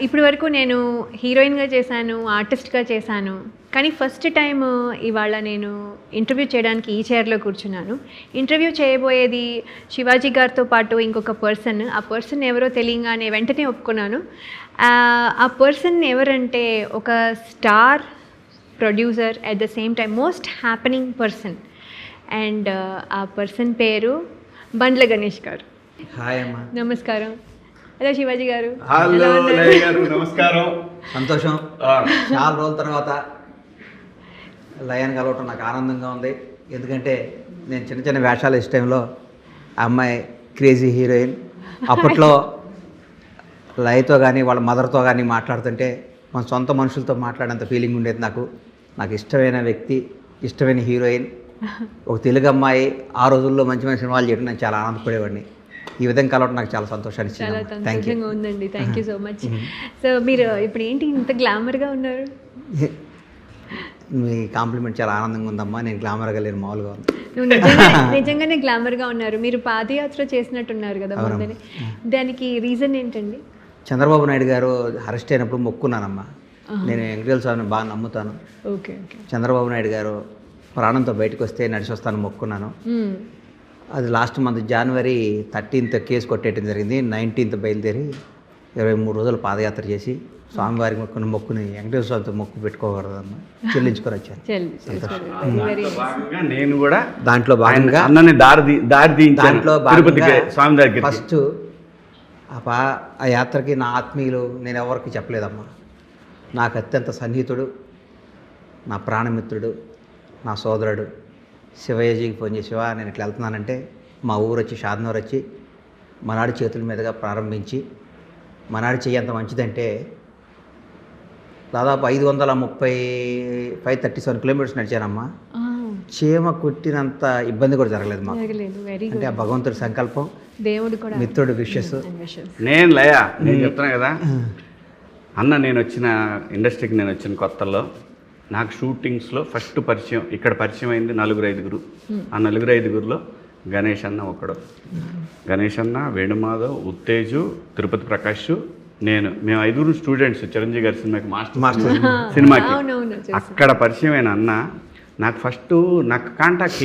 ఇప్పటి వరకు నేను హీరోయిన్గా చేశాను, ఆర్టిస్ట్గా చేశాను. కానీ ఫస్ట్ టైం ఇవాళ నేను ఇంటర్వ్యూ చేయడానికి ఈ చైర్లో కూర్చున్నాను. ఇంటర్వ్యూ చేయబోయేది శివాజీ గారితో పాటు ఇంకొక పర్సన్. ఆ పర్సన్ ఎవరో తెలియగానే వెంటనే ఒప్పుకున్నాను. ఆ పర్సన్ ఎవరంటే ఒక star producer, at the same time most happening person. And ఆ పర్సన్ పేరు బండ్ల గణేష్ గారు. హాయ్ అమ్మా. నమస్కారం. హలో శివాజీ గారు. హలో గారు, నమస్కారం. సంతోషం. చాలా రోజుల తర్వాత లయన్ కలవటం నాకు ఆనందంగా ఉంది. ఎందుకంటే నేను చిన్న చిన్న వేషాలు వేసే టైంలో ఆ అమ్మాయి క్రేజీ హీరోయిన్. అప్పట్లో లయతో కానీ వాళ్ళ మదర్తో కానీ మాట్లాడుతుంటే మన సొంత మనుషులతో మాట్లాడేంత ఫీలింగ్ ఉండేది. నాకు ఇష్టమైన వ్యక్తి, ఇష్టమైన హీరోయిన్, ఒక తెలుగు అమ్మాయి. ఆ రోజుల్లో మంచి మంచి సినిమాలు చేయడం నేను చాలా ఆనందపడేవాడిని. ఈ విధంగా కలవడం నాకు చాలా సంతోషాన్ని ఇచ్చింది. చాలా సంతోషంగా ఉందండి. Thank you so much. So మీరు ఇప్పుడు ఏంటి ఇంత గ్లామర్గా ఉన్నారు? మీ కాంప్లిమెంట్ చాలా ఆనందంగా ఉందమ్మా. నేను గ్లామర్గా లేను, మామూలుగా ఉంది. నువ్వు నిజంగానే గ్లామర్గా ఉన్నారు. మీరు పాదయాత్ర చేసినట్టున్నారు కదా ముందని, దానికి రీజన్ ఏంటండి? చంద్రబాబు నాయుడు గారు అరెస్ట్ అయినప్పుడు మొక్కున్నానమ్మా. నేను వెంకటేశ్వర స్వామిని బాగా నమ్ముతాను. Okay okay. చంద్రబాబు నాయుడు గారు ప్రాణంతో బయటకు వస్తే నడిచి వస్తాను మొక్కున్నాను. అది లాస్ట్ మంత్ జనవరి 13th కేసు కొట్టేయడం జరిగింది. 19th బయలుదేరి 23 రోజులు పాదయాత్ర చేసి స్వామివారికి మొక్కుని వెంకటేశ్వర స్వామితో మొక్కు పెట్టుకోకూడదన్న చెల్లించుకొని వచ్చాను. నేను కూడా దాంట్లో భాగంగా అన్నని దాంట్లో స్వామి దగ్గర ఫస్ట్ ఆ యాత్రకి నా ఆత్మీయులు నేను ఎవరికి చెప్పలేదమ్మా. నాకు అత్యంత సన్నిహితుడు, నా ప్రాణమిత్రుడు, నా సోదరుడు శివయ్యజీకి ఫోన్ చేసి, శివ నేను ఇట్లా వెళ్తున్నానంటే మా ఊరు వచ్చి షాద్నగర్ వచ్చి మనాడి చేతుల మీదుగా ప్రారంభించి, మనాడి చెయ్యి ఎంత మంచిదంటే దాదాపు 537 కిలోమీటర్స్ నడిచానమ్మా. చీమ కుట్టినంత ఇబ్బంది కూడా జరగలేదు మాకు. అంటే ఆ భగవంతుడి సంకల్పం, దేవుడు కూడా, మిత్రుడు విషెస్. నేను చెప్తున్నా కదా అన్న, నేను వచ్చిన ఇండస్ట్రీకి నేను వచ్చిన కొత్తలో నాకు షూటింగ్స్లో ఫస్ట్ పరిచయం ఇక్కడ పరిచయం అయింది 4-5. ఆ 4-5లో గణేష్ అన్న ఒకడు. గణేష్ అన్న, వేణుమాధవ్, ఉత్తేజు, తిరుపతి ప్రకాష్, మేము 5 స్టూడెంట్స్ చిరంజీవి గారి సినిమాకి మాస్టర్ సినిమాకి అక్కడ పరిచయం అయిన అన్న. నాకు ఫస్ట్ నాకు కాంటాక్ట్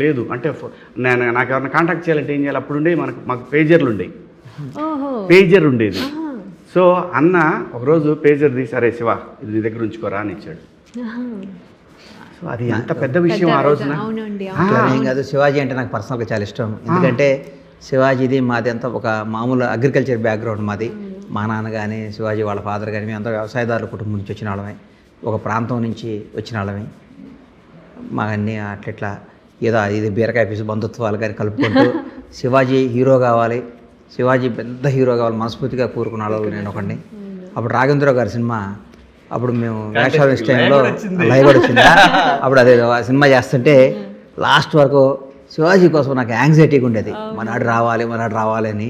లేదు అంటే నాకు ఎవరైనా కాంటాక్ట్ చేయాలంటే ఏం చేయాలి? అప్పుడు మాకు పేజర్లు ఉండేది. సో అన్న ఒకరోజు పేజర్ తీసి, అరే శివ ఇది నీ దగ్గర ఉంచుకోరా అని ఇచ్చాడు. సో అది అంత పెద్ద విషయం ఆ రోజున. ఏం కాదు, శివాజీ అంటే నాకు పర్సనల్గా చాలా ఇష్టం. ఎందుకంటే శివాజీది మాది అంతా ఒక మామూలు అగ్రికల్చర్ బ్యాక్గ్రౌండ్ మాది. మా నాన్న కానీ శివాజీ వాళ్ళ ఫాదర్ కానీ మేమంతా వ్యవసాయదారుల కుటుంబం నుంచి వచ్చిన వాళ్ళమే, ఒక ప్రాంతం నుంచి వచ్చిన వాళ్ళమే. మా అన్నీ అట్లా ఏదో ఇది బీరకాయ పీసు బంధుత్వాలు కానీ కలుపుకుంటూ శివాజీ హీరో కావాలి, శివాజీ పెద్ద హీరో కావాలి మనస్ఫూర్తిగా కోరుకున్న వాళ్ళు నేను ఒకడిని. అప్పుడు రాఘవేంద్రరావు గారి సినిమా, అప్పుడు మేము వేషాలు వేసే టైంలో లైవ్ కూడా వచ్చిందా, అప్పుడు అదే సినిమా చేస్తుంటే లాస్ట్ వరకు శివాజీ కోసం నాకు యాంగ్జైటీగా ఉండేది. మనాడు రావాలి అని.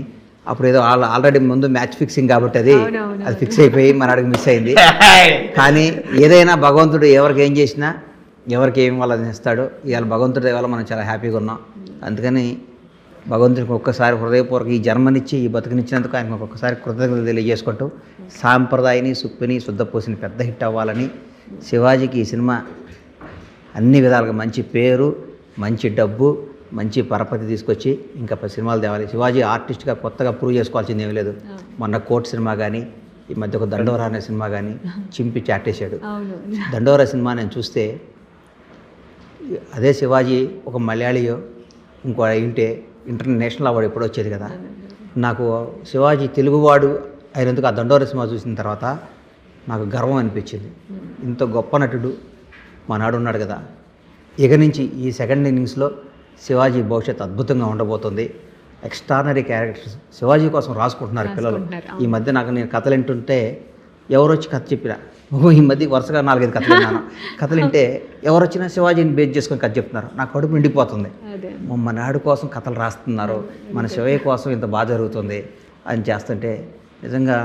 అప్పుడు ఏదో ఆల్రెడీ ముందు మ్యాచ్ ఫిక్సింగ్ కాబట్టి అది ఫిక్స్ అయిపోయి మనాడికి మిస్ అయింది. కానీ ఏదైనా భగవంతుడు ఎవరికి ఏం చేసినా ఎవరికి ఏం వాళ్ళని ఇస్తాడో. ఇవాళ భగవంతుడి వల్ల మనం చాలా హ్యాపీగా ఉన్నాం. అందుకని భగవంతుడికి ఒక్కసారి హృదయపూర్వక ఈ జన్మనిచ్చి ఈ బతుకునిచ్చినందుకు ఆయనకు ఒక్కసారి కృతజ్ఞతలు తెలియజేసుకుంటూ సాంప్రదాయని సుప్పిని శుద్ధపూసిని పెద్ద హిట్ అవ్వాలని, శివాజీకి ఈ సినిమా అన్ని విధాలుగా మంచి పేరు, మంచి డబ్బు, మంచి పరపతి తీసుకొచ్చి ఇంకా సినిమాలు తేవాలి. శివాజీ ఆర్టిస్ట్గా కొత్తగా ప్రూవ్ చేసుకోవాల్సింది ఏమీ లేదు. మొన్న కోర్ట్ సినిమా కానీ, ఈ మధ్య ఒక దండోరా అనే సినిమా కానీ చింపి చాటేశాడు. దండోరా సినిమా నేను చూస్తే అదే శివాజీ ఒక మలయాళీయో ఇంకో ఉంటే ఇంటర్నేషనల్ అవార్డు ఎప్పుడు వచ్చేది కదా. నాకు శివాజీ తెలుగువాడు అయినందుకు ఆ దండోరా సినిమా చూసిన తర్వాత నాకు గర్వం అనిపించింది. ఇంత గొప్ప నటుడు మనాడు ఉన్నాడు కదా. ఇక నుంచి ఈ సెకండ్ ఇన్నింగ్స్లో శివాజీ భవిష్యత్తు అద్భుతంగా ఉండబోతుంది. ఎక్స్ట్రానరీ క్యారెక్టర్స్ శివాజీ కోసం రాసుకుంటున్నారు పిల్లలు. ఈ మధ్య నేను కథలు వింటుంటే ఎవరు వచ్చి కథ చెప్పినా, ఈ మధ్య వరుసగా 4-5 కథలు విన్నాను. కథలు వింటే ఎవరు వచ్చినా శివాజీని బేస్ చేసుకొని కథ చెప్తున్నారు. నా కడుపు నిండిపోతుంది. మన నాడు కోసం కథలు రాస్తున్నారు, మన శివయ్య కోసం ఇంత బాగా జరుగుతుంది అని చేస్తుంటే నిజంగా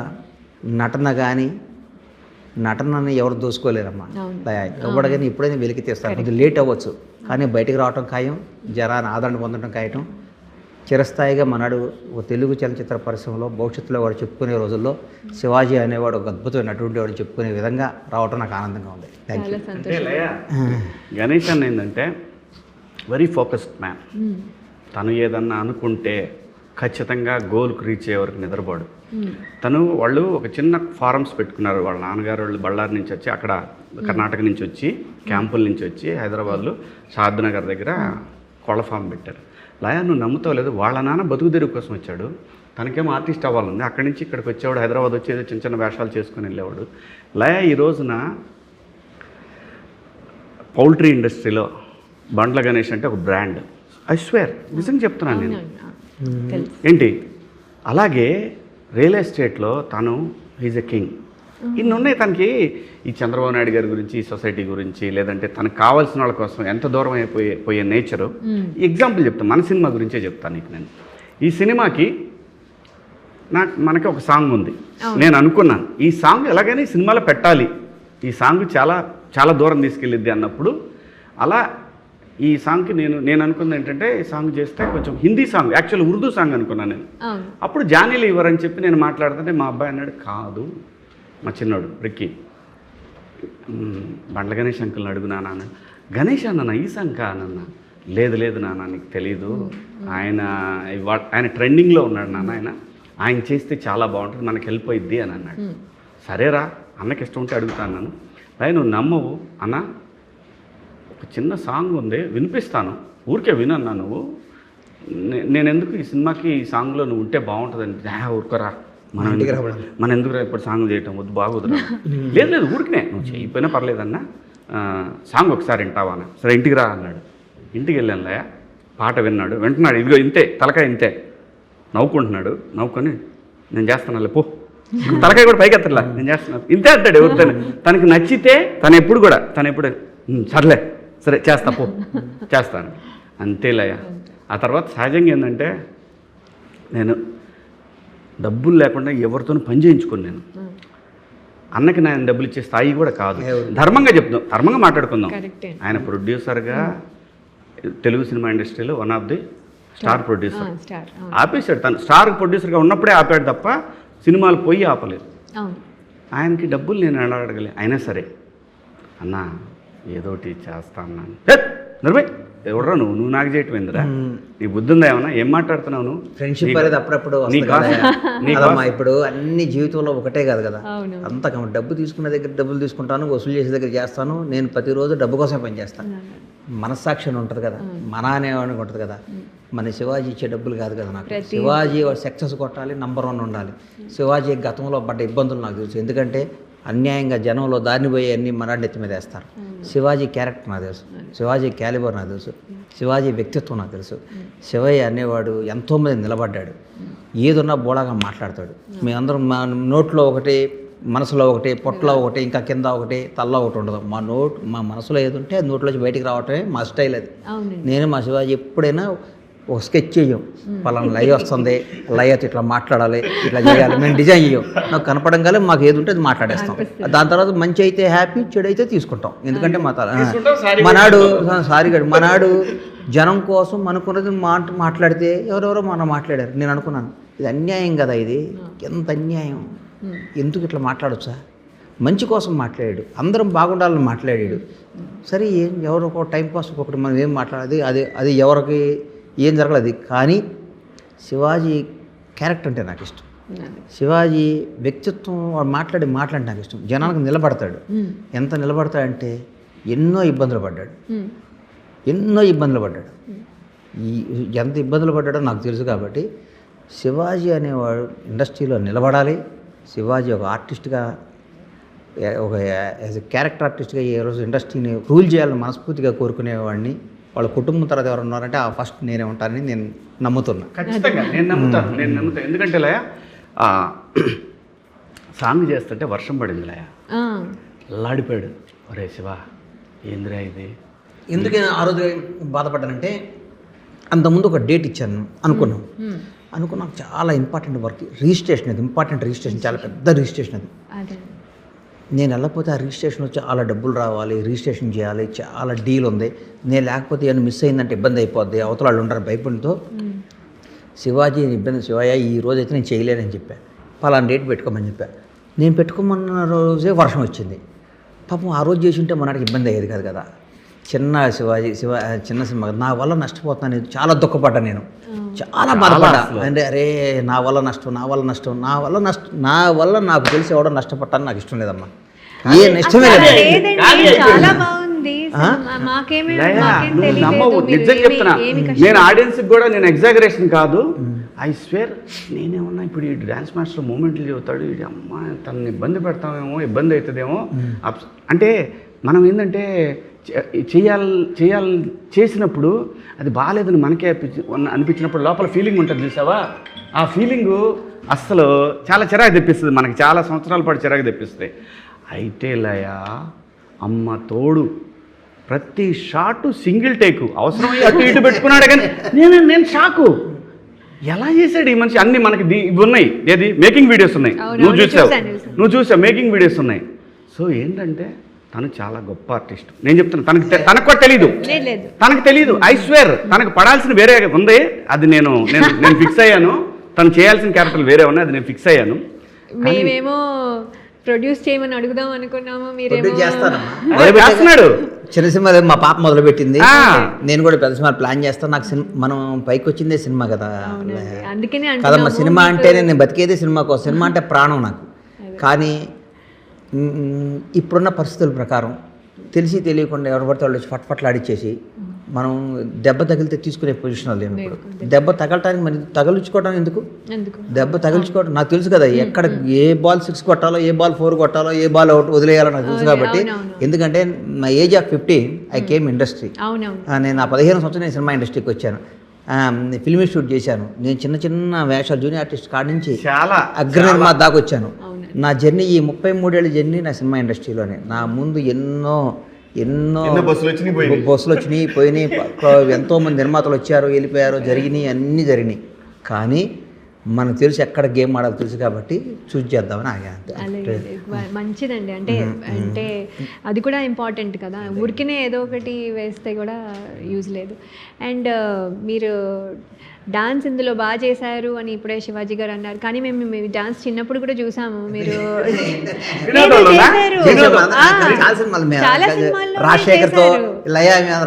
నటనని ఎవరు దోసుకోలేరమ్మా. ఎవడగానే ఎప్పుడైనా వెలికి తీస్తారు. కొద్దిగా లేట్ అవ్వచ్చు కానీ బయటికి రావటం ఖాయం, జనాన్ని ఆదరణ పొందడం ఖాయం. చిరస్థాయిగా మనాడు ఒక తెలుగు చలనచిత్ర పరిశ్రమలో భవిష్యత్తులో వాడు చెప్పుకునే రోజుల్లో శివాజీ అనేవాడు ఒక అద్భుతమైన అటువంటి వాడు చెప్పుకునే విధంగా రావటం నాకు ఆనందంగా ఉంది. Thank you. చాలా అంటే సంతోషం. లయ గణేష్ అన్న ఏంటంటే వెరీ ఫోకస్డ్ మ్యాన్. తను ఏదన్నా అనుకుంటే ఖచ్చితంగా గోల్కి రీచ్ అయ్యే వరకు నిద్రపోడు. వాళ్ళు ఒక చిన్న ఫారమ్స్ పెట్టుకున్నారు. వాళ్ళ నాన్నగారు వాళ్ళు బళ్ళారి నుంచి వచ్చి, అక్కడ కర్ణాటక నుంచి వచ్చి, క్యాంపుల నుంచి వచ్చి హైదరాబాద్లో షాద్నగర్ దగ్గర కోళ్ళ ఫామ్ పెట్టారు. లయ నువ్వు నమ్ముతావు లేదు, వాళ్ళ నాన్న బతుకు తెరువు కోసం వచ్చాడు, తనకేమో ఆర్టిస్ట్ అవ్వాలంది. అక్కడి నుంచి ఇక్కడికి వచ్చేవాడు, హైదరాబాద్ వచ్చేది చిన్న చిన్న వేషాలు చేసుకుని వెళ్ళేవాడు. లయ ఈ రోజున పౌల్ట్రీ ఇండస్ట్రీలో బండ్ల గణేష్ అంటే ఒక బ్రాండ్. ఐ స్వేర్, నిజంగా చెప్తున్నాను నేను. ఏంటి అలాగే రియల్ ఎస్టేట్లో తను ఈజ్ ఎ కింగ్. ఇన్ని ఉన్నాయి తనకి. ఈ చంద్రబాబు నాయుడు గారి గురించి, ఈ సొసైటీ గురించి, లేదంటే తనకు కావాల్సిన వాళ్ళ కోసం ఎంత దూరం అయిపోయే నేచరు. ఎగ్జాంపుల్ చెప్తాను, మన సినిమా గురించే చెప్తాను నీకు. నేను ఈ సినిమాకి మనకి ఒక సాంగ్ ఉంది. నేను అనుకున్నాను ఈ సాంగ్ ఎలాగైనా ఈ సినిమాలో పెట్టాలి, ఈ సాంగ్ చాలా చాలా దూరం తీసుకెళ్ళిద్ది అన్నప్పుడు, అలా ఈ సాంగ్కి నేను అనుకున్నది ఏంటంటే, ఈ సాంగ్ చేస్తే కొంచెం Hindi song, actual Urdu song అనుకున్నాను నేను. అప్పుడు జానీలు ఇవ్వరని చెప్పి నేను మాట్లాడుతుంటే మా అబ్బాయి అన్నాడు, కాదు మా చిన్నోడు రిక్కీ, బండ్ల గణేష్ అంకుల్ని అడుగు నాన్న. గణేష్ అన్న ఈ సాంగ్ కానన్న. లేదు నాన్న నీకు తెలీదు, ఆయన ట్రెండింగ్లో ఉన్నాడు నాన్న, ఆయన చేస్తే చాలా బాగుంటుంది, మనకి హెల్ప్ అయిద్ది అని అన్నాడు. సరేరా అన్నకి ఇష్టం ఉంటే అడుగుతాను నన్ను. నువ్వు నమ్మవు అన్న, ఒక చిన్న సాంగ్ ఉంది వినిపిస్తాను, ఊరికే వినన్నా నువ్వు, నేను ఎందుకు ఈ సినిమాకి ఈ సాంగ్లో నువ్వు ఉంటే బాగుంటుందని. ఊరుకోరా, మనం ఎందుకు ఇప్పుడు సాంగ్ చేయటం వద్దు, బాగోదురా. లేదు ఊరికినే నువ్వు చేయకపోయినా పర్లేదన్నా, సాంగ్ ఒకసారి వింటావా అన్న. సరే ఇంటికి రా అన్నాడు. ఇంటికి వెళ్ళాను లయ, పాట వింటున్నాడు. ఇదిగో ఇంతే తలకాయ ఇంతే నవ్వుకుంటున్నాడు. నవ్వుకొని నేను చేస్తాను పో, తలకాయ కూడా పైకి ఎత్తట్లా, నేను చేస్తున్నాను ఇంతే అంటాడు. ఎవరితో తనకి నచ్చితే తను ఎప్పుడు సర్లే సరే చేస్తా పో, చేస్తాను అంతే లయ. ఆ తర్వాత సహజంగా ఏంటంటే, నేను డబ్బులు లేకుండా ఎవరితోనూ పని చేయించుకోను. నేను అన్నకి నేను డబ్బులు ఇచ్చే స్థాయి కూడా కాదు. ధర్మంగా చెప్తాం, ధర్మంగా మాట్లాడుకుందాం. ఆయన ప్రొడ్యూసర్గా తెలుగు సినిమా ఇండస్ట్రీలో one of the star producer. ఆపేశాడు, తను స్టార్ ప్రొడ్యూసర్గా ఉన్నప్పుడే ఆపాడు తప్ప సినిమాలు పోయి ఆపలేదు. ఆయనకి డబ్బులు నేను ఎలా అడగలే. అయినా సరే అన్నా ఏదోటి చేస్తా అన్నాను. నర్వై ఎవడరా నువ్వు నాకు చేయటం ఏందిరా, నీ బుద్ధి ఉందా ఏమన్నా, ఏం మాట్లాడుతున్నావు నువ్వు? ఫ్రెండ్షిప్ అనేది అప్పుడప్పుడు ఇప్పుడు అన్ని జీవితంలో ఒకటే కాదు కదా, అంత డబ్బు తీసుకునే దగ్గర డబ్బులు తీసుకుంటాను, వసూలు చేసే దగ్గర చేస్తాను. నేను ప్రతిరోజు డబ్బు కోసమే పని చేస్తాను. మనస్సాక్షి అని ఉంటుంది కదా, మన అనేవాడికి ఉంటుంది కదా. మన శివాజీ ఇచ్చే డబ్బులు కాదు కదా నాకు. శివాజీ సక్సెస్ కొట్టాలి, నంబర్ 1 ఉండాలి. శివాజీ గతంలో పడ్డ ఇబ్బందులు నాకు తెలుసు. ఎందుకంటే అన్యాయంగా జనంలో దారిని పోయి అన్ని మనాడి ఎత్తి మీద వేస్తారు. శివాజీ క్యారెక్టర్ నాకు తెలుసు, శివాజీ క్యాలిబర్ నాకు తెలుసు, శివాజీ వ్యక్తిత్వం నాకు తెలుసు. శివయ్య అనేవాడు ఎంతోమంది నిలబడ్డాడు, ఏదున్నా బోళాగా మాట్లాడతాడు. మేమందరం మా నోట్లో ఒకటి, మనసులో ఒకటి, పొట్టలో ఒకటి, ఇంకా కింద ఒకటి, తల్లో ఒకటి ఉండదు. మా మనసులో ఏది ఉంటే అది నోట్లోంచి బయటికి రావటమే మా స్టైల్. అది నేను మా శివాజీ ఎప్పుడైనా ఒక స్కెచ్ చెయ్యం, పలానా లయ వస్తుంది, లయతో ఇట్లా మాట్లాడాలి, ఇట్లా చేయాలి, మేము డిజైన్ చేయం. నాకు కనపడంగానే మాకు ఏది ఉంటే అది మాట్లాడేస్తాం. దాని తర్వాత మంచి అయితే హ్యాపీ, చెడు అయితే తీసుకుంటాం. ఎందుకంటే మనాడు జనం కోసం అనుకున్నది మాట్లాడితే ఎవరెవరో మనం మాట్లాడారు. నేను అనుకున్నాను ఇది అన్యాయం కదా, ఇది ఎంత అన్యాయం, ఎందుకు ఇట్లా మాట్లాడొచ్చా? మంచి కోసం మాట్లాడాడు, అందరం బాగుండాలని మాట్లాడాడు. సరే ఎవరో ఒక టైం పాస్ ఒకటి మనం ఏం మాట్లాడేది, అది ఎవరికి ఏం జరగలేదు. కానీ శివాజీ క్యారెక్టర్ అంటే నాకు ఇష్టం. శివాజీ వ్యక్తిత్వం, వాడు మాట్లాడే మాటలంటే నాకు ఇష్టం. జనానికి నిలబడతాడు. ఎంత నిలబడతాడంటే ఎన్నో ఇబ్బందులు పడ్డాడు. ఎంత ఇబ్బందులు పడ్డాడో నాకు తెలుసు. కాబట్టి శివాజీ అనేవాడు ఇండస్ట్రీలో నిలబడాలి. శివాజీ ఒక ఆర్టిస్ట్గా, ఒక యాజ్ ఎ క్యారెక్టర్ ఆర్టిస్ట్గా ఈ రోజు ఇండస్ట్రీని రూల్ చేయాలని మనస్ఫూర్తిగా కోరుకునేవాడిని. వాళ్ళ కుటుంబం తర్వాత ఎవరు ఉన్నారంటే ఆ ఫస్ట్ నేనే ఉంటానని నేను నమ్ముతున్నా. ఖచ్చితంగా నేను నమ్ముతాను. ఎందుకంటే లయ సాంగ్ చేస్తుంటే వర్షం పడింది. లయ అల్లాడిపోయాడు, ఒరే శివ ఏందిరా ఇది. ఎందుకు ఆ రోజు బాధపడ్డానంటే, అంతకుముందు ఒక డేట్ ఇచ్చాను అనుకున్నాం చాలా ఇంపార్టెంట్ వర్క్, రిజిస్ట్రేషన్. అది ఇంపార్టెంట్ రిజిస్ట్రేషన్, చాలా పెద్ద రిజిస్ట్రేషన్ అది. నేను వెళ్ళకపోతే ఆ రిజిస్ట్రేషన్లో చాలా డబ్బులు రావాలి, రిజిస్ట్రేషన్ చేయాలి, చాలా డీల్ ఉంది. నేను లేకపోతే ఏమైనా మిస్ అయిందంటే ఇబ్బంది అయిపోద్ది, అవతల వాళ్ళు ఉంటారు భయపడితో. శివాజీ ఇబ్బంది శివయ్య ఈ రోజు అయితే నేను చేయలేనని చెప్పా, పలానా డేట్ పెట్టుకోమని చెప్పా. నేను పెట్టుకోమన్న రోజే వర్షం వచ్చింది. పాపం ఆ రోజు చేసి ఉంటే మనకి ఇబ్బంది అయ్యేది కాదు కదా. చిన్న చిన్న సినిమా నా వల్ల నష్టపోతున్నాను, చాలా దుఃఖపడ్డా నేను, చాలా బాధపడ్డా. అంటే అరే నా వల్ల నష్టం నా వల్ల నాకు తెలిసి ఎవడో నష్టపడ్డాను నాకు ఇష్టం లేదమ్మా, ఏ నష్టమే లేదు. చాలా బాగుంది, మాకేమీ నువ్వు నమ్మవు, నిజం చెప్తున్నా. నేను ఆడియన్స్ కూడా నేను ఎగ్జాగరేషన్ కాదు, ఐ స్వేర్. నేనేమన్నా ఇప్పుడు ఈ డ్యాన్స్ మాస్టర్ మూమెంట్లు చెబుతాడు, ఇది అమ్మ తనని ఇబ్బంది పెడతామేమో, ఇబ్బంది అవుతుందేమో. అంటే మనం ఏంటంటే చేసినప్పుడు అది బాగాలేదని మనకే అనిపించినప్పుడు లోపల ఫీలింగ్ ఉంటుంది చూసావా, ఆ ఫీలింగు అస్సలు చాలా చిరాకు తెప్పిస్తుంది, మనకి చాలా సంవత్సరాల పాటు చిరాకు తెప్పిస్తాయి. అయితే లయ అమ్మ తోడు ప్రతి షాటు సింగిల్ టేకు, అవసరమయ్యి అటు ఇటు పెట్టుకున్నాడు. కానీ నేను షాకు, ఎలా చేశాడు ఈ మనిషి. అన్ని మనకి ఇవి ఉన్నాయి, ఏది మేకింగ్ వీడియోస్ ఉన్నాయి, నువ్వు చూసావు మేకింగ్ వీడియోస్ ఉన్నాయి. సో ఏంటంటే తను చాలా గొప్ప ఆర్టిస్ట్. నేను చెప్తున్నా, తనకు కూడా తెలీదు, తనకు తెలీదు. ఐ స్వేర్ తనకు పడాల్సిన వేరే ఉంది, అది నేను ఫిక్స్ అయ్యాను. తను చేయాల్సిన క్యారెక్టర్లు వేరే ఉన్నాయి, అది నేను ఫిక్స్ అయ్యాను. మేమేమో ప్రొడ్యూస్ చేయమని అడుగుదాం అనుకున్నాము, చేస్తున్నాడు. చిన్న సినిమా మా పాప మొదలుపెట్టింది, నేను కూడా పెద్ద సినిమా ప్లాన్ చేస్తాను. నాకు మనం పైకి వచ్చిందే సినిమా కదా, కదమ్మా. సినిమా అంటే నేను బతికేదే సినిమా కోసం, సినిమా అంటే ప్రాణం నాకు. కానీ ఇప్పుడున్న పరిస్థితుల ప్రకారం తెలిసి తెలియకుండా ఎవరు పడితే వాళ్ళు ఫట్ఫట్లు ఆడిచ్చేసి మనం దెబ్బ తగిలితే తీసుకునే పొజిషన్లో లేము ఇప్పుడు. దెబ్బ తగలటానికి మరి తగిలించుకోవడం ఎందుకు, దెబ్బ తగిలించుకోవడం నాకు తెలుసు కదా, ఎక్కడ ఏ బాల్ 6 కొట్టాలో, ఏ బాల్ 4 కొట్టాలో, ఏ బాల్ అవుట్ వదిలేయాలో నాకు తెలుసు. కాబట్టి ఎందుకంటే నా age of 15 I came industry. నేను నా 15 సంవత్సరం నేను సినిమా ఇండస్ట్రీకి వచ్చాను, ఫిల్మ్ షూట్ చేశాను. నేను చిన్న చిన్న వేషాలు జూనియర్ ఆర్టిస్ట్ కాడి నుంచి చాలా అగ్రనిర్మా దాకా వచ్చాను. నా జర్నీ ఈ 33 ఏళ్ళ జర్నీ నా సినిమా ఇండస్ట్రీలోనే. నా ముందు ఎన్నో బస్సులు వచ్చినాయి పోయినాయి, ఎంతోమంది నిర్మాతలు వచ్చారు వెళ్ళిపోయారు, అన్నీ జరిగినాయి. కానీ మనకు తెలుసు ఎక్కడ గేమ్ ఆడాలో తెలుసు కాబట్టి చూస్ చేద్దామని ఆగా. మంచిదండి, అంటే అది కూడా ఇంపార్టెంట్ కదా, ఊరికినే ఏదో ఒకటి వేస్తే కూడా యూజ్ లేదు. అండ్ మీరు డాన్స్ ఇందులో బాగా చేశారు అని ఇప్పుడే శివాజీ గారు అన్నారు, కానీ మేము మీ డాన్స్ చిన్నప్పుడు కూడా చూసాము. మీరు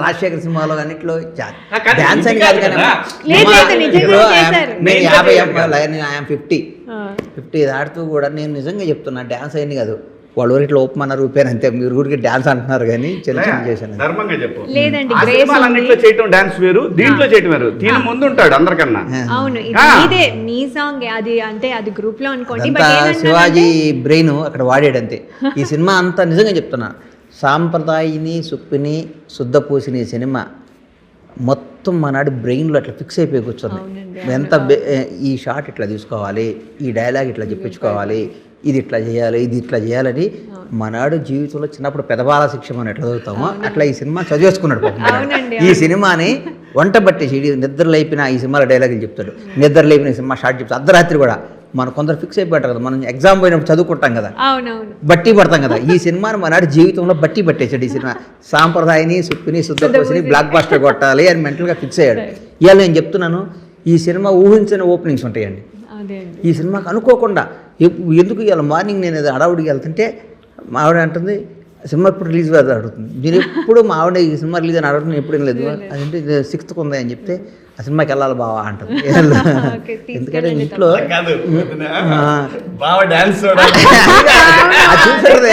రాజశేఖర్ సినిమాలో అన్నిట్లో డాన్స్ అని కాదు, కానీ 50 దాటుతూ కూడా నేను నిజంగా చెప్తున్నా, డాన్స్ అయింది కాదు, వాళ్ళు ఊరిట్లో ఓపెమన్నారు ఊపారు అంతే, మీరు ఊరికి డాన్స్ అంటున్నారు కానీ చిన్న చేశాను. ధర్మంగా చెప్పు, చేయటం డాన్స్ వేరు, దీంట్లో చేయటం వేరు. దీని ముందు ఉంటాడు అందరికన్నా. అవును, మీ సాంగ్ అది, అంటే అది గ్రూప్ లో అనుకోండి, శివాజీ బ్రెయిన్ అక్కడ వాడాడు అంతే. ఈ సినిమా అంతా నిజంగా చెప్తున్నా, సాంప్రదాయిని సుప్పిని శుద్ధపూసిని సినిమా మొత్తం మనాడు బ్రెయిన్లో అట్లా ఫిక్స్ అయిపోయి కూర్చుంది. ఎంత ఈ షాట్ ఇట్లా తీసుకోవాలి, ఈ డైలాగ్ ఇట్లా చెప్పించుకోవాలి, ఇది ఇట్లా చేయాలి, ఇది ఇట్లా చేయాలని మనాడు జీవితంలో చిన్నప్పుడు పెదబాల శిక్ష మనం ఎట్లా చదువుతామో అట్లా ఈ సినిమా చదివేసుకున్నాడు పాపం. ఈ సినిమాని వంట పట్టేసి నిద్రలేపిన ఈ సినిమాలో డైలాగులు చెప్తాడు, నిద్రలేపిన సినిమా షార్ట్ చెప్తాడు. అర్ధరాత్రి కూడా మనం కొందరు ఫిక్స్ అయిపోతారు కదా, మనం ఎగ్జామ్ పోయినప్పుడు చదువుకుంటాం కదా, బట్టి పడతాం కదా. ఈ సినిమాని మనాడు జీవితంలో బట్టి పట్టేశాడు. ఈ సినిమా సాంప్రదాయని సుప్పిని శుద్ధపోసిని బ్లాక్ బాస్టర్ కొట్టాలి అని మెంటల్గా ఫిక్స్ అయ్యాడు. ఇవాళ నేను చెప్తున్నాను, ఈ సినిమా ఊహించిన ఓపెనింగ్స్ ఉంటాయండి. ఈ సినిమాకి అనుకోకుండా ఎందుకు ఇవాళ మార్నింగ్ నేను ఏదో అడవుడికి వెళ్తుంటే మా ఆవిడ అంటుంది సినిమా ఎప్పుడు రిలీజ్ కాదు అడుగుతుంది. మీరు ఎప్పుడు మా ఆవిడ ఈ సినిమా రిలీజ్ అని అడగడం ఎప్పుడు లేదు, అదంటే 6th ఉంది అని చెప్తే ఆ సినిమాకి వెళ్ళాలి బావా అంటుంది. ఎందుకంటే ఇంట్లో చూసారు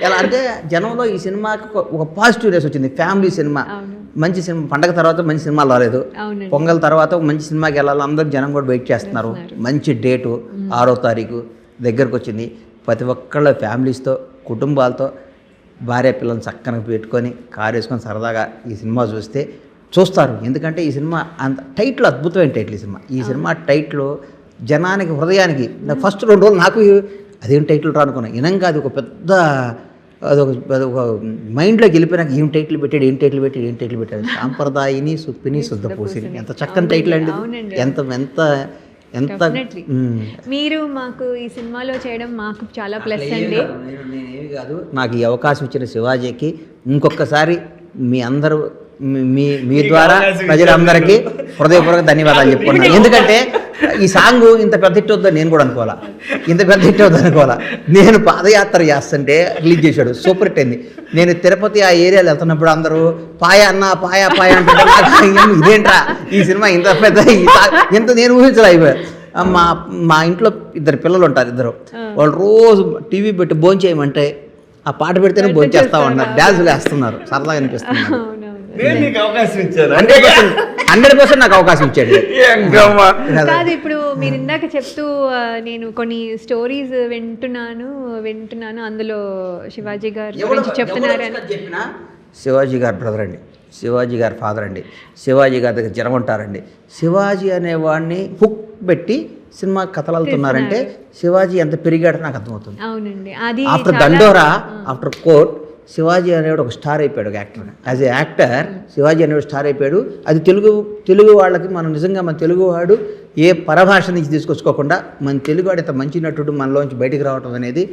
ఎలా అంటే జనంలో ఈ సినిమాకి ఒక పాజిటివ్ రేస్ వచ్చింది. ఫ్యామిలీ సినిమా, మంచి సినిమా, పండగ తర్వాత మంచి సినిమాలు రాలేదు, పొంగల్ తర్వాత ఒక మంచి సినిమాకి వెళ్ళాలి, అందరూ జనం కూడా వెయిట్ చేస్తున్నారు. మంచి డేటు 6వ తారీఖు దగ్గరకు వచ్చింది. ప్రతి ఒక్కళ్ళ ఫ్యామిలీస్తో కుటుంబాలతో భార్య పిల్లల్ని చక్కగా పెట్టుకొని కారు వేసుకొని సరదాగా ఈ సినిమా చూస్తారు. ఎందుకంటే ఈ సినిమా అంత టైటిల్ అద్భుతమైన టైటిల్. ఈ సినిమా టైటిల్ జనానికి హృదయానికి ఫస్ట్ 2 రోజులు నాకు అదేం టైటిల్ రా అనుకున్నాను. ఇనంగా అది ఒక పెద్ద అదొక మైండ్లోకి వెళ్ళిపోయినాక ఏం టైటిల్ పెట్టాడు సాంప్రదాయిని సుప్పిని శుద్ధపూసిని. ఎంత చక్కని టైటిల్ అండి, ఎంత ఎంత ఎంత. మీరు మాకు ఈ సినిమాలో చేయడం మాకు చాలా ప్లస్ అండి. నేనేమి కాదు, నాకు ఈ అవకాశం ఇచ్చిన శివాజీకి ఇంకొకసారి మీ అందరూ మీ ద్వారా ప్రజలందరికీ హృదయపూర్వక ధన్యవాదాలు చెప్పుకున్నాను. ఎందుకంటే ఈ సాంగ్ ఇంత పెద్ద హిట్ అవుతుందని నేను కూడా అనుకోవాలా, ఇంత పెద్ద హిట్ అవుతుంది అనుకోవాలా. నేను పాదయాత్ర చేస్తుంటే రిలీజ్ చేశాడు, సూపర్ హిట్ అయింది. నేను తిరుపతి ఆ ఏరియాలో వెళ్తున్నప్పుడు అందరూ పాయ అన్న పాయ పాయ అంటే ఇదేంట్రా ఈ సినిమా ఇంత పెద్ద ఇంత నేను ఊహించలే అయిపోయాను. మా ఇంట్లో 2 పిల్లలు ఉంటారు, 2 వాళ్ళు రోజు టీవీ పెట్టి భోజనం చేయమంటే ఆ పాట పెడితేనే భోజనం చేస్తా ఉన్నారు, డ్యాన్సులు వేస్తున్నారు, సరదాగా అనిపిస్తున్నారు. 100% నాకు అవకాశం ఇచ్చాడు. కాదు, ఇప్పుడు మీరు ఇందాక చెప్తూ నేను కొన్ని స్టోరీస్ వింటున్నాను అందులో శివాజీ గారి గురించి చెప్తున్నారని. శివాజీ గారు బ్రదర్ అండి, శివాజీ గారి ఫాదర్ అండి, శివాజీ గారి దగ్గర జనం ఉంటారండి. శివాజీ అనేవాడిని హుక్ పెట్టి సినిమా కథలు వెళ్తున్నారంటే శివాజీ ఎంత పెరిగాడో నాకు అర్థమవుతుంది. అవునండి, అది ఆఫ్టర్ దండోరా, ఆఫ్టర్ కోర్ట్, శివాజీ అనేవాడు ఒక స్టార్ అయిపోయాడు, ఒక actor. As a actor Shivaji అనేవాడు స్టార్ అయిపోయాడు. అది తెలుగు వాళ్ళకి మనం నిజంగా మన తెలుగువాడు ఏ పరభాష నుంచి తీసుకొచ్చుకోకుండా మన తెలుగువాడు ఇంత మంచి నటుడు మనలోంచి బయటికి రావడం అనేది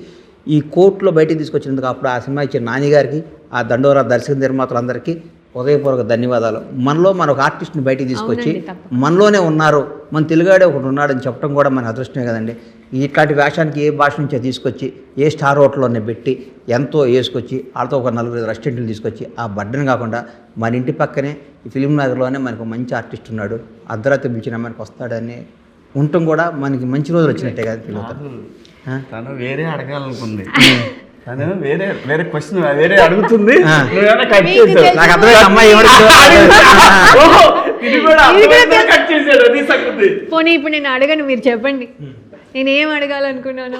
ఈ కోర్టులో బయటికి తీసుకొచ్చినందుకు అప్పుడు ఆ సినిమా ఇచ్చిన నాని గారికి, ఆ దండోరా దర్శక నిర్మాతలందరికీ హృదయపూర్వక ధన్యవాదాలు. మనలో మన ఒక ఆర్టిస్ట్ని బయటికి తీసుకొచ్చి మనలోనే ఉన్నారు, మన తెలుగాడే ఒకటి ఉన్నాడని చెప్పడం కూడా మన అదృష్టమే కదండి. ఇట్లాంటి వేషానికి ఏ భాష నుంచో తీసుకొచ్చి ఏ స్టార్ హోటల్లోనే పెట్టి ఎంతో వేసుకొచ్చి వాళ్ళతో ఒక 4-5 రెస్టారెంట్లు తీసుకొచ్చి ఆ బడ్డను కాకుండా మన ఇంటి పక్కనే ఈ ఫిలిం నగర్లోనే మనకు మంచి ఆర్టిస్ట్ ఉన్నాడు, అర్ధరాత్రి పిలిచిన మనకు వస్తాడని ఉండటం కూడా మనకి మంచి రోజులు వచ్చినట్టే కదా ఫీల్ అవుతాను. తను వేరే అడగాలనుకుంది, తను వేరే క్వశ్చన్ వేరే అడుగుతుంది. నాకు అర్థమైంది అమ్మాయి పోనీ ఇప్పుడు నేను అడగను, మీరు చెప్పండి నేనేం అడగాలనుకున్నాను.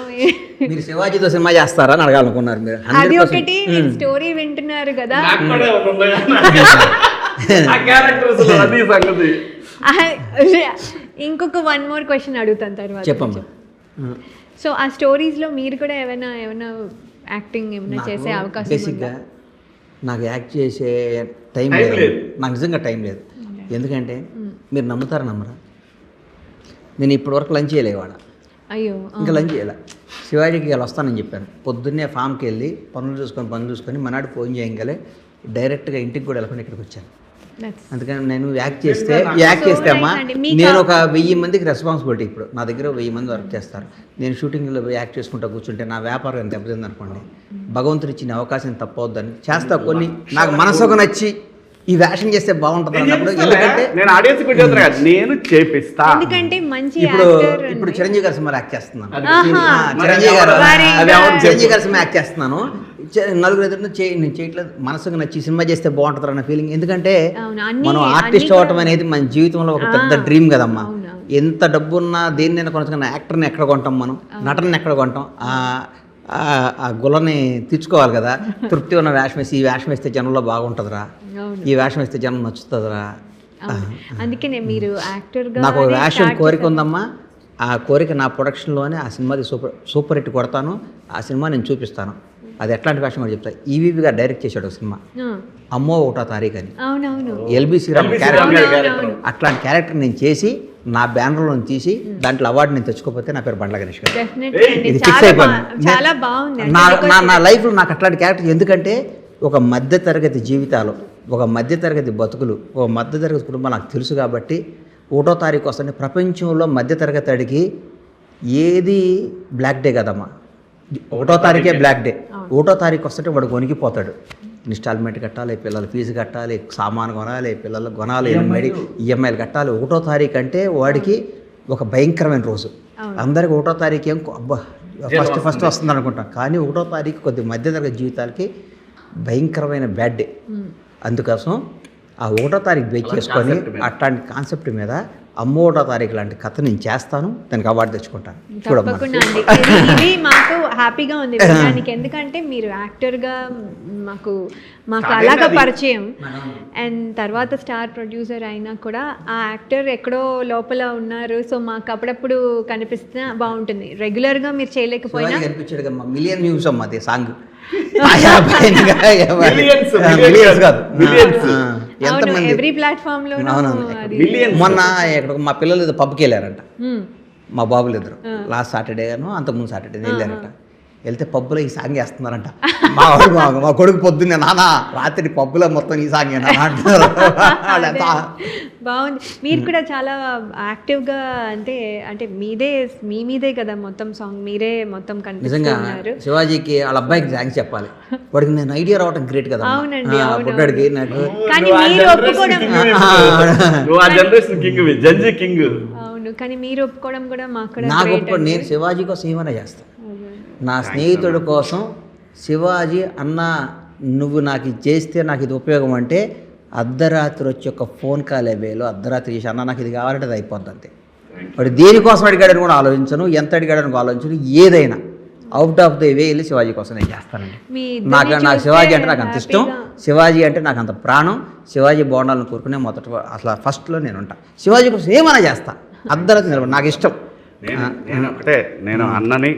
మీరు శివాజీతో సినిమా చేస్తారా అని అడగాలనుకున్నారు మీరు. అది ఒకటి, స్టోరీ వింటున్నారు కదా, ఇంకొక 1 more క్వశ్చన్ అడుగుతాను తర్వాత. చెప్పమ్మా. సో ఆ స్టోరీస్లో మీరు కూడా ఏమైనా యాక్టింగ్ ఏమైనా చేసే అవకాశం? బేసిక్గా నాకు యాక్ట్ చేసే టైం లేదు, నాకు నిజంగా టైం లేదు. ఎందుకంటే మీరు నమ్మరా, నేను ఇప్పటివరకు లంచ్ చేయలేవాడ. అయ్యో, ఇంకా లంచ్ చేయాల. శివాజీకి ఇలా వస్తానని చెప్పాను, పొద్దున్నే ఫామ్కి వెళ్ళి పనులు చూసుకొని మనాడు ఫోన్ చేయగలే డైరెక్ట్గా ఇంటికి కూడా వెళ్ళకుండా ఇక్కడికి వచ్చాను. అందుకని నేను యాక్ట్ చేస్తే అమ్మా నేను ఒక 1000 మందికి రెస్పాన్సిబిలిటీ. ఇప్పుడు నా దగ్గర 1000 మంది వర్క్ చేస్తారు. నేను షూటింగ్లో యాక్ట్ చేసుకుంటా కూర్చుంటే నా వ్యాపారం ఎంత దెబ్బతింది అనుకోండి. భగవంతుడు ఇచ్చిన అవకాశం తప్పవద్దని చేస్తా. కొన్ని నాకు మనసుకు నచ్చి ఈ వేషం చేస్తే బాగుంటుంది అన్నప్పుడు, ఎందుకంటే నేను ఆడియన్స్ నేను చేపిస్తా. ఎందుకంటే మంచి ఇప్పుడు చిరంజీవి గారి సినిమా యాక్ట్ చేస్తున్నాను, చిరంజీవి గారి సినిమా యాక్ట్ చేస్తున్నాను. 4 ఎదురు నేను చేయట్లేదు, మనసుకు నచ్చి సినిమా చేస్తే బాగుంటుంది అన్న ఫీలింగ్. ఎందుకంటే మనం ఆర్టిస్ట్ అవ్వటం అనేది మన జీవితంలో ఒక పెద్ద డ్రీమ్ కదమ్మా. ఎంత డబ్బున్నా దేన్నైనా కొనుక్కున్న యాక్టర్ని ఎక్కడ కొంటాం, మనం నటనని ఎక్కడ కొంటాం? ఆ గులని తీర్చుకోవాలి కదా. తృప్తి ఉన్న వేషం వేసి ఈ వేషం వేస్తే జనంలో బాగుంటుందిరా, ఈ వేషం వేస్తే జనం నచ్చుతుందిరా. అందుకే మీరు యాక్టర్గా నాకు ఒక వేషం కోరిక ఉందమ్మా. ఆ కోరిక నా ప్రొడక్షన్లోనే ఆ సినిమాది సూపర్ హిట్ కొడతాను. ఆ సినిమా నేను చూపిస్తాను. అది ఎట్లాంటి వేషం కూడా చెప్తా. ఈవీవి గారు డైరెక్ట్ చేశాడు ఒక సినిమా, అమ్మో 1వ తారీఖు అని. ఎల్బి శ్రీరామ్ క్యారెక్టర్, అట్లాంటి క్యారెక్టర్ నేను చేసి నా బ్యానర్లో తీసి దాంట్లో అవార్డు నేను తెచ్చుకోకపోతే నా పేరు బండ్ల గణేష్ గారు. ఇది ఫిక్స్ అయిపోయింది నా లైఫ్లో. నాకు అట్లాంటి క్యారెక్టర్, ఎందుకంటే ఒక మధ్యతరగతి జీవితాలు, ఒక మధ్యతరగతి బతుకులు, ఒక మధ్యతరగతి కుటుంబం నాకు తెలుసు కాబట్టి 1వ తారీఖు వస్తుంటే ప్రపంచంలో మధ్యతరగతి అడిగి ఏది బ్లాక్ డే కదమ్మా. 1వ తారీఖే బ్లాక్ డే. 1వ తారీఖు వస్తుంటే వాడు కొనిగిపోతాడు. ఇన్స్టాల్మెంట్ కట్టాలి, పిల్లల ఫీజు కట్టాలి, సామాను కొనాలి, పిల్లలకు కొనాలి, ఈఎంఐలు కట్టాలి. 1వ తారీఖు అంటే వాడికి ఒక భయంకరమైన రోజు. అందరికి 1వ తారీఖు ఏం అబ్బా ఫస్ట్ వస్తుంది అనుకుంటాం, కానీ 1వ తారీఖు కొద్ది మధ్యతరగతి జీవితాలకి భయంకరమైన బ్యాడ్ డే. అందుకోసం ఆ 1వ తారీఖు బేస్ చేసుకొని అట్లాంటి కాన్సెప్ట్ మీద అమ్మో 1వ తారీఖు లాంటి కథ నేను చేస్తాను, దానికి అవార్డు తెచ్చుకుంటాను. తప్పకుండా అండి, ఇది మాకు హ్యాపీగా ఉంది వినడానికి. ఎందుకంటే మీరు యాక్టర్గా మాకు అలాగా పరిచయం, అండ్ తర్వాత స్టార్ ప్రొడ్యూసర్ అయినా కూడా ఆ యాక్టర్ ఎక్కడో లోపల ఉన్నారు. సో మాకు అప్పుడప్పుడు కనిపిస్తే బాగుంటుంది. రెగ్యులర్గా మీరు చేయలేకపోయినా కనిపించాడు మిలియన్ వ్యూస్ అమ్మా అది సాంగ్. ఎవ్రీ ప్లాట్ఫామ్ లో. మొన్న ఇక్కడ మా పిల్లలు ఏదో పబ్కి వెళ్ళారంట, మా బాబులు 2 లాస్ట్ సాటర్డే గాను అంతకుముందు సాటర్డే వెళ్ళారంట. వెళ్తే పబ్బులో ఈ సాంగ్ వేస్తున్నారంట. మా కొడుకు పొద్దున్నే నాన్న రాత్రి పబ్బులో మొత్తం ఈ సాంగ్ అంటున్నారు. బాగుంది. మీరు కూడా చాలా యాక్టివ్గా అంటే మీదే కదా మొత్తం సాంగ్, మీరే మొత్తం నిజంగా కనిపిస్తున్నారు. శివాజీకి వాళ్ళ అబ్బాయికి థ్యాంక్స్ చెప్పాలి. వాడికి నేను ఐడియా రావడం గ్రేట్ కదా. అవునండి, పుట్టాడికి నాకు కానీ మీరు ఒప్పుకోవడం నువ్వు ఆ జనరేషన్ కింగ్, జడ్జి కింగ్. అవును, కానీ మీరు ఒప్పుకోవడం కూడా మాకు కూడా నాకు great ఒప్పుకో, నేను శివాజీ కోసం ఏమైనా చేస్తాను. నా స్నేహితుడి కోసం శివాజీ అన్న నువ్వు నాకు ఇది చేస్తే నాకు ఇది ఉపయోగం అంటే అర్ధరాత్రి వచ్చి ఒక ఫోన్ కాల్ వేలు అర్ధరాత్రి చేసి అన్న నాకు ఇది కావాలంటే అది అయిపోద్ది అంతే. వాడు దేనికోసం అడిగాడని కూడా ఆలోచించను, ఎంత అడిగాడని కూడా ఆలోచించను. ఏదైనా అవుట్ ఆఫ్ ద వే వెళ్ళి శివాజీ కోసం నేను చేస్తానండి. నాకు శివాజీ అంటే నాకు అంత ఇష్టం, శివాజీ అంటే నాకు అంత ప్రాణం. శివాజీ బాగుండాలని కోరుకునే మొదట అసలు ఫస్ట్లో నేను ఉంటా. శివాజీ కోసం ఏమైనా చేస్తా, అర్ధరాత్రి నిలబడి నాకు ఇష్టం. నేను ఒకటే, నేను అన్నని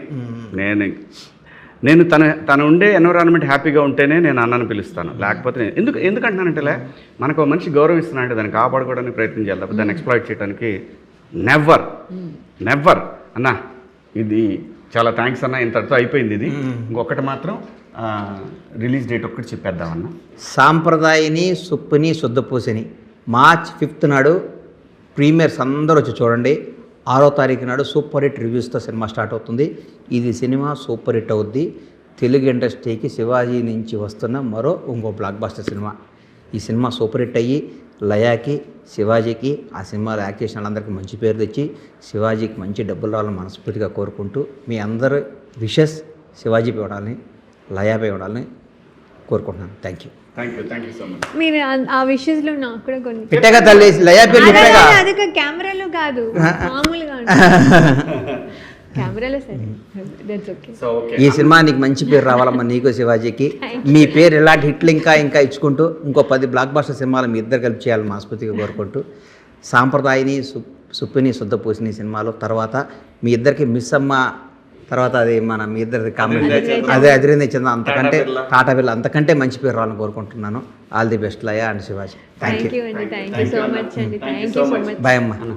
నేను తన ఉండే ఎన్విరాన్మెంట్ హ్యాపీగా ఉంటేనే నేను అన్నని పిలుస్తాను. లేకపోతే ఎందుకంటున్నానంటే మనకు మనిషి గౌరవం ఇస్తున్నానంటే దాన్ని కాపాడుకోవడానికి ప్రయత్నం చేయాలి తప్ప దాన్ని ఎక్స్ప్లాయిట్ చేయడానికి నెవర్ అన్న ఇది చాలా థ్యాంక్స్ అన్న, ఇంతటితో అయిపోయింది ఇది. ఇంకొకటి మాత్రం రిలీజ్ డేట్ ఒక్కటి చెప్పేద్దామన్న. సాంప్రదాయని సుప్పుని శుద్ధపూసని మార్చ్ 5th నాడు ప్రీమియర్స్ అందరూ వచ్చి చూడండి. 6వ తారీఖు నాడు సూపర్ హిట్ రివ్యూస్తో సినిమా స్టార్ట్ అవుతుంది. ఇది సినిమా సూపర్ హిట్ అవుద్ది. తెలుగు ఇండస్ట్రీకి శివాజీ నుంచి వస్తున్న ఇంకో బ్లాక్ బస్టర్ సినిమా. ఈ సినిమా సూపర్ హిట్ అయ్యి లయాకి శివాజీకి ఆ సినిమాలో యాక్ట్ చేసిన వాళ్ళందరికీ మంచి పేరు తెచ్చి శివాజీకి మంచి డబ్బులు రావాలని మనస్ఫూర్తిగా కోరుకుంటూ మీ అందరి విషెస్ శివాజీపై ఉండాలని లయాపై ఉండాలని కోరుకుంటున్నాను. Thank you so much. మీరు ఆ విషెస్ లో నాకు కూడా కొన్ని పెట్టాగా తల్లి లయా పేరు పెట్టాగా. అది కెమెరాలో కాదు, మామూలుగా కెమెరాలో. సరే, దట్స్ ఓకే. ఈ సినిమా నీకు మంచి పేరు రావాలమ్మా, నీకు శివాజీకి. మీ పేరు ఇలాంటి హిట్లు ఇంకా ఇచ్చుకుంటూ ఇంకో 10 బ్లాక్ బస్టర్ సినిమాలు మీ ఇద్దరు కలిపి చేయాలని మనస్ఫూర్తిగా కోరుకుంటూ సాంప్రదాయని సుప్పిని శుద్ధపూసిని సినిమాలో తర్వాత మీ ఇద్దరికి మిస్ అమ్మ తర్వాత అది మీ ఇద్దరి కామెంట్ అదే అదిరింది అంతకంటే టాటా బిర్లా అంతకంటే మంచి పేరు రావాలని కోరుకుంటున్నాను. All the best Laya and Shivaji. Thank you. So much అండి. Thank you so much. Bye అమ్మ.